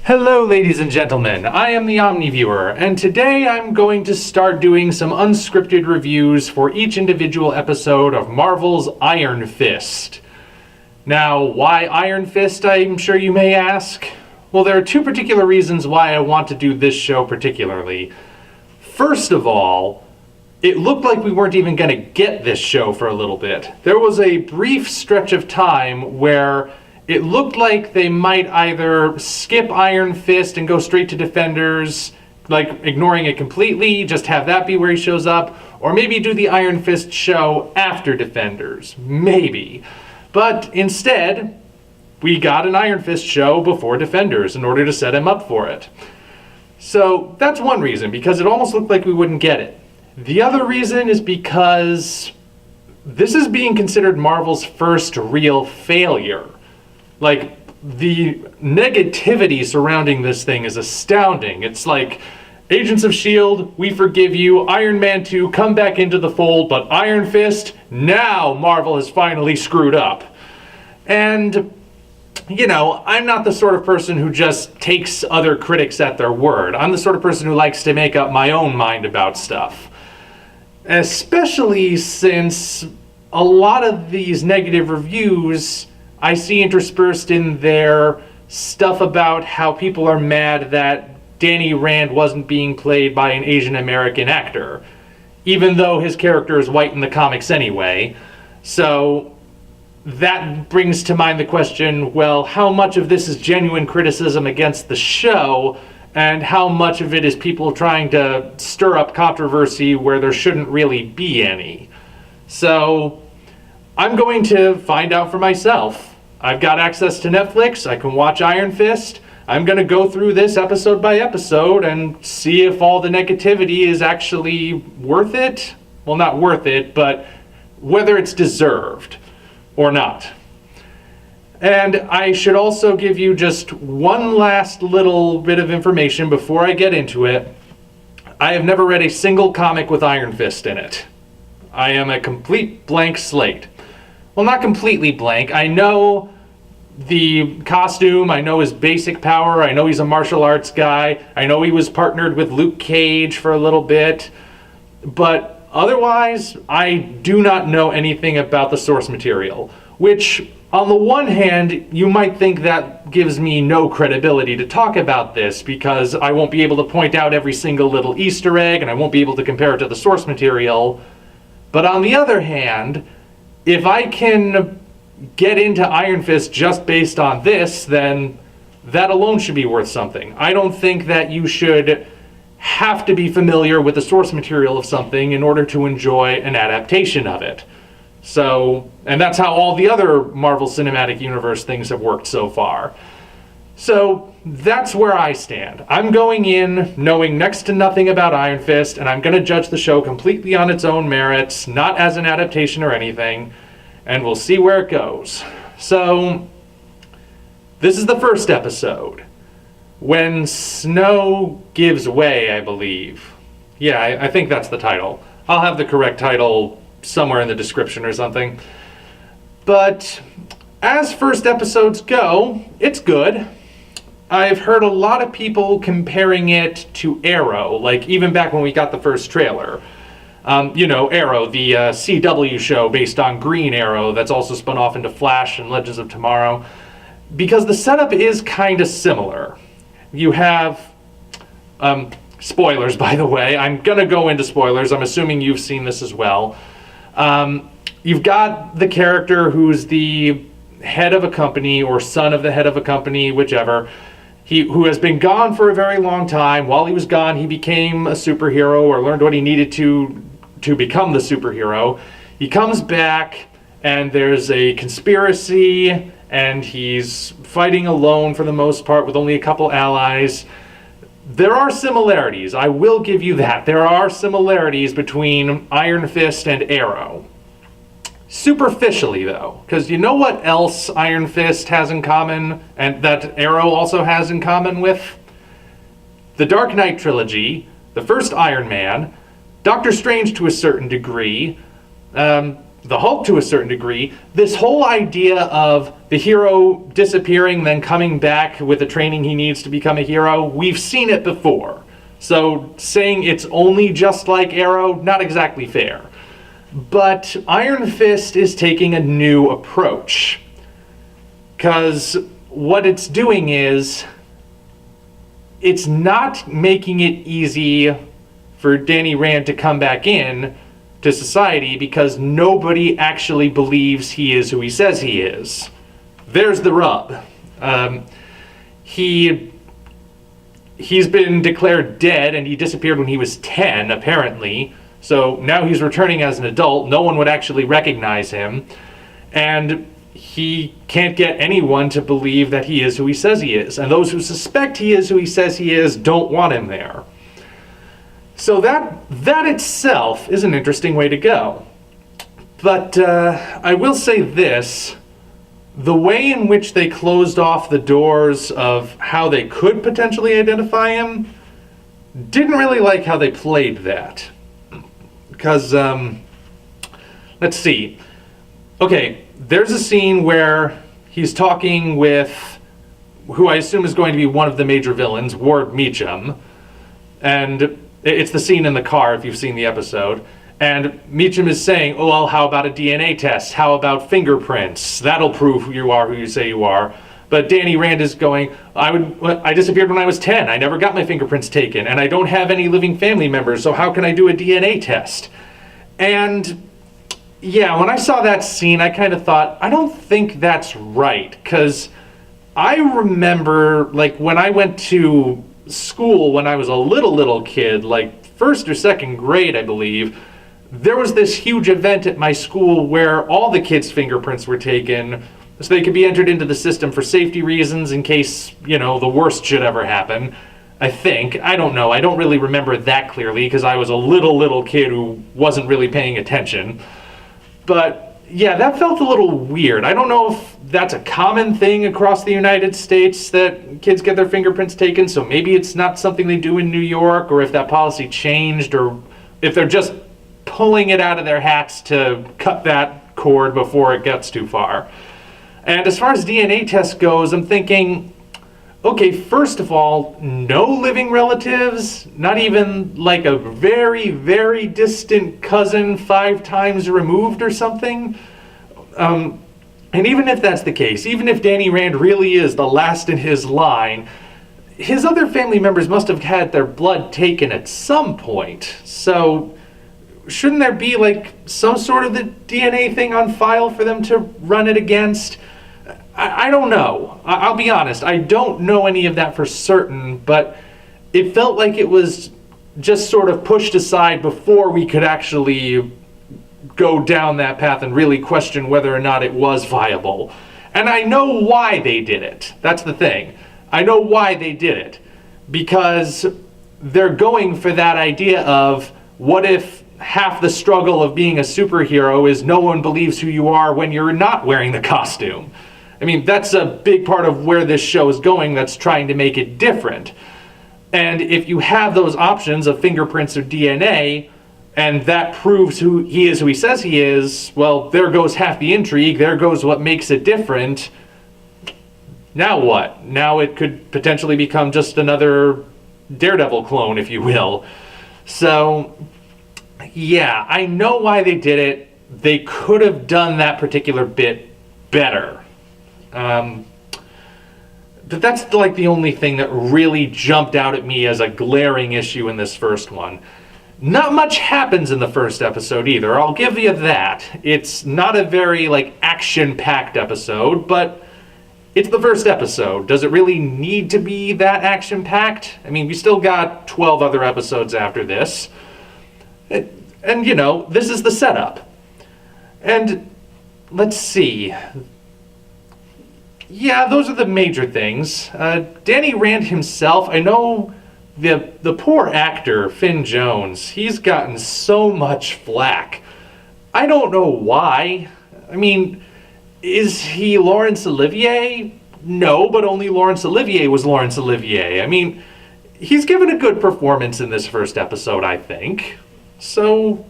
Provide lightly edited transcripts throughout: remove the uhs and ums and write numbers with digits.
Hello ladies and gentlemen, I am the Omni Viewer, and today I'm going to start doing some unscripted reviews for each individual episode of Marvel's Iron Fist. Now, why Iron Fist, I'm sure you may ask? Well, there are two particular reasons why I want to do this show particularly. First of all, it looked like we weren't even going to get this show for a little bit. There was a brief stretch of time where it looked like they might either skip Iron Fist and go straight to Defenders, like ignoring it completely, just have that be where he shows up, or maybe do the Iron Fist show after Defenders. Maybe. But instead, we got an Iron Fist show before Defenders in order to set him up for it. So that's one reason, because it almost looked like we wouldn't get it. The other reason is because this is being considered Marvel's first real failure. Like, the negativity surrounding this thing is astounding. It's like, Agents of S.H.I.E.L.D., we forgive you, Iron Man 2, come back into the fold, but Iron Fist, now Marvel has finally screwed up. And, you know, I'm not the sort of person who just takes other critics at their word. I'm the sort of person who likes to make up my own mind about stuff. Especially since a lot of these negative reviews I see interspersed in there stuff about how people are mad that Danny Rand wasn't being played by an Asian American actor, even though his character is white in the comics anyway. So that brings to mind the question, well, how much of this is genuine criticism against the show, and how much of it is people trying to stir up controversy where there shouldn't really be any? So I'm going to find out for myself. I've got access to Netflix, I can watch Iron Fist. I'm going to go through this episode by episode and see if all the negativity is actually worth it. Well, not worth it, but whether it's deserved or not. And I should also give you just one last little bit of information before I get into it. I have never read a single comic with Iron Fist in it. I am a complete blank slate. Well, not completely blank. I know the costume, I know his basic power, I know he's a martial arts guy, I know he was partnered with Luke Cage for a little bit, but otherwise, I do not know anything about the source material, which, on the one hand, you might think that gives me no credibility to talk about this, because I won't be able to point out every single little Easter egg, and I won't be able to compare it to the source material. But on the other hand, if I can get into Iron Fist just based on this, then that alone should be worth something. I don't think that you should have to be familiar with the source material of something in order to enjoy an adaptation of it. So, and that's how all the other Marvel Cinematic Universe things have worked so far. So that's where I stand. I'm going in knowing next to nothing about Iron Fist, and I'm going to judge the show completely on its own merits, not as an adaptation or anything. And we'll see where it goes. So, this is the first episode. When Snow Gives Way, I believe. Yeah, I think that's the title. I'll have the correct title somewhere in the description or something. But, as first episodes go, it's good. I've heard a lot of people comparing it to Arrow, like even back when we got the first trailer. You know, Arrow, the CW show based on Green Arrow that's also spun off into Flash and Legends of Tomorrow. Because the setup is kind of similar. You have, spoilers by the way, I'm going to go into spoilers, I'm assuming you've seen this as well. You've got the character who's the head of a company, or son of the head of a company, whichever, who has been gone for a very long time. While he was gone, he became a superhero, or learned what he needed to become the superhero. He comes back, and there's a conspiracy, and he's fighting alone for the most part with only a couple allies. There are similarities, I will give you that. There are similarities between Iron Fist and Arrow. Superficially, though, because you know what else Iron Fist has in common, and that Arrow also has in common with? The Dark Knight trilogy, the first Iron Man, Doctor Strange to a certain degree, the Hulk to a certain degree, this whole idea of the hero disappearing, then coming back with the training he needs to become a hero, we've seen it before. So saying it's only just like Arrow, not exactly fair. But Iron Fist is taking a new approach. Because what it's doing is, it's not making it easy for Danny Rand to come back in to society because nobody actually believes he is who he says he is. There's the rub. He's been declared dead, and he disappeared when he was 10, apparently. So now he's returning as an adult. No one would actually recognize him. And he can't get anyone to believe that he is who he says he is. And those who suspect he is who he says he is don't want him there. So that itself is an interesting way to go. But I will say this. The way in which they closed off the doors of how they could potentially identify him, didn't really like how they played that. Because, let's see. Okay, there's a scene where he's talking with who I assume is going to be one of the major villains, Ward Meacham. And it's the scene in the car, if you've seen the episode. And Meacham is saying, oh, well, how about a DNA test? How about fingerprints? That'll prove who you are, who you say you are. But Danny Rand is going, I disappeared when I was 10. I never got my fingerprints taken. And I don't have any living family members, so how can I do a DNA test? And yeah, when I saw that scene, I kind of thought, I don't think that's right. Because I remember, like, when I went to school when I was a little kid, like first or second grade, I believe, there was this huge event at my school where all the kids' fingerprints were taken so they could be entered into the system for safety reasons in case, you know, the worst should ever happen. I think. I don't know. I don't really remember that clearly because I was a little kid who wasn't really paying attention. But yeah, that felt a little weird. I don't know if that's a common thing across the United States that kids get their fingerprints taken, so maybe it's not something they do in New York, or if that policy changed, or if they're just pulling it out of their hats to cut that cord before it gets too far. And as far as DNA test goes, I'm thinking, okay, first of all, no living relatives, not even like a very distant cousin 5 times removed or something. And even if that's the case, even if Danny Rand really is the last in his line, his other family members must have had their blood taken at some point. So shouldn't there be like some sort of the DNA thing on file for them to run it against? I don't know. I'll be honest. I don't know any of that for certain, but it felt like it was just sort of pushed aside before we could actually go down that path and really question whether or not it was viable. And I know why they did it. That's the thing. I know why they did it. Because they're going for that idea of, what if half the struggle of being a superhero is no one believes who you are when you're not wearing the costume? I mean, that's a big part of where this show is going, that's trying to make it different. And if you have those options of fingerprints or DNA, and that proves who he says he is, well, there goes half the intrigue, there goes what makes it different. Now what? Now it could potentially become just another Daredevil clone, if you will. So, yeah, I know why they did it. They could have done that particular bit better. But that's like the only thing that really jumped out at me as a glaring issue in this first one. Not much happens in the first episode either, I'll give you that. It's not a very like action-packed episode, but it's the first episode. Does it really need to be that action-packed? I mean, we still got 12 other episodes after this. And you know, this is the setup. And let's see. Yeah, those are the major things. Danny Rand himself, I know the poor actor, Finn Jones, he's gotten so much flack. I don't know why. I mean, is he Laurence Olivier? No, but only Laurence Olivier was Laurence Olivier. I mean, he's given a good performance in this first episode, I think. So,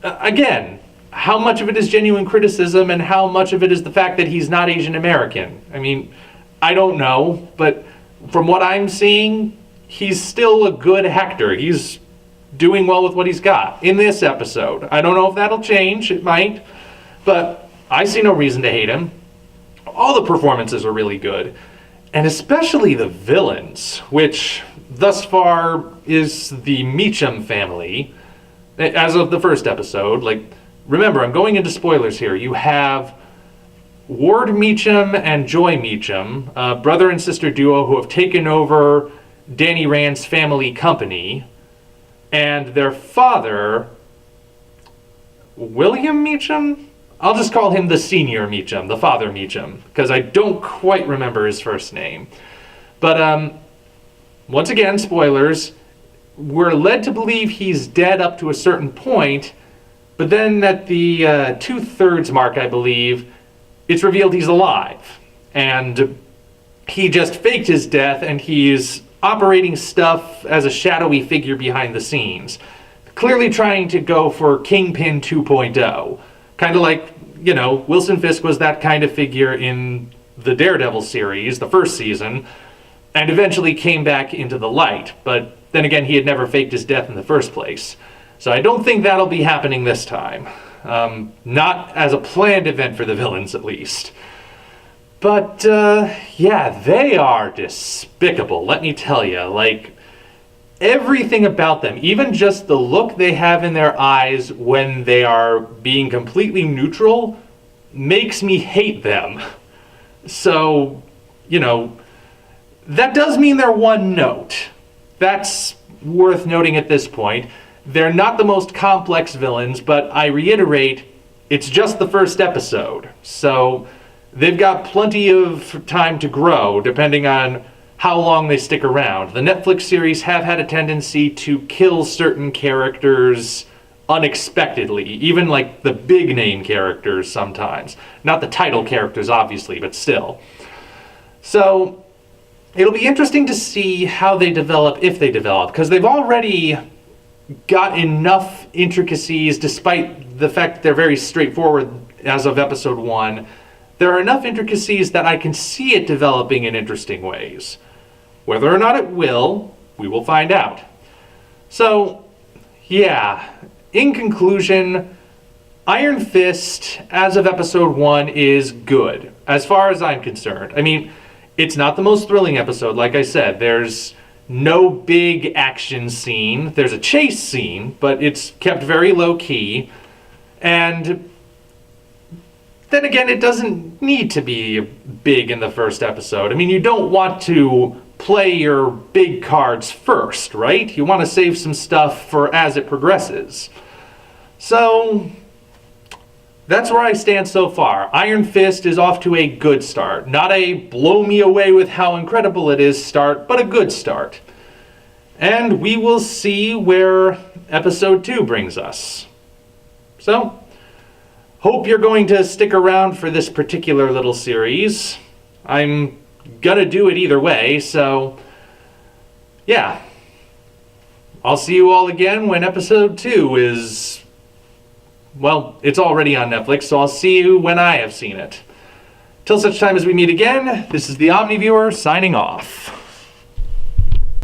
again, how much of it is genuine criticism and how much of it is the fact that he's not Asian American? I mean, I don't know, but from what I'm seeing, he's still a good actor. He's doing well with what he's got in this episode. I don't know if that'll change. It might. But I see no reason to hate him. All the performances are really good. And especially the villains, which thus far is the Meacham family. As of the first episode, remember, I'm going into spoilers here. You have Ward Meacham and Joy Meacham, a brother and sister duo who have taken over Danny Rand's family company, and their father, William Meacham? I'll just call him the senior Meacham, the father Meacham, because I don't quite remember his first name. But once again, spoilers, we're led to believe he's dead up to a certain point, but then at the 2/3 mark, I believe, it's revealed he's alive. And he just faked his death, and he's operating stuff as a shadowy figure behind the scenes. Clearly trying to go for Kingpin 2.0. Kind of like, Wilson Fisk was that kind of figure in the Daredevil series, the first season, and eventually came back into the light. But then again, he had never faked his death in the first place. So I don't think that'll be happening this time. Not as a planned event for the villains, at least. But, yeah, they are despicable, let me tell you. Everything about them, even just the look they have in their eyes when they are being completely neutral, makes me hate them. So, that does mean they're one note. That's worth noting at this point. They're not the most complex villains, but I reiterate, it's just the first episode. So they've got plenty of time to grow, depending on how long they stick around. The Netflix series have had a tendency to kill certain characters unexpectedly, even the big name characters sometimes. Not the title characters, obviously, but still. So it'll be interesting to see how they develop, if they develop, because they've already got enough intricacies, despite the fact that they're very straightforward as of episode 1. There are enough intricacies that I can see it developing in interesting ways. Whether or not it will, we will find out. So, yeah, in conclusion, Iron Fist, as of episode 1, is good, as far as I'm concerned. I mean, it's not the most thrilling episode, like I said. There's no big action scene. There's a chase scene, but it's kept very low-key. And then again, it doesn't need to be big in the first episode. I mean, you don't want to play your big cards first, right? You want to save some stuff for as it progresses. So that's where I stand so far. Iron Fist is off to a good start. Not a blow me away with how incredible it is start, but a good start. And we will see where episode 2 brings us. So, hope you're going to stick around for this particular little series. I'm gonna do it either way, so yeah. I'll see you all again when episode 2 is, well, it's already on Netflix, so I'll see you when I have seen it. Till such time as we meet again, this is the Omni Viewer signing off.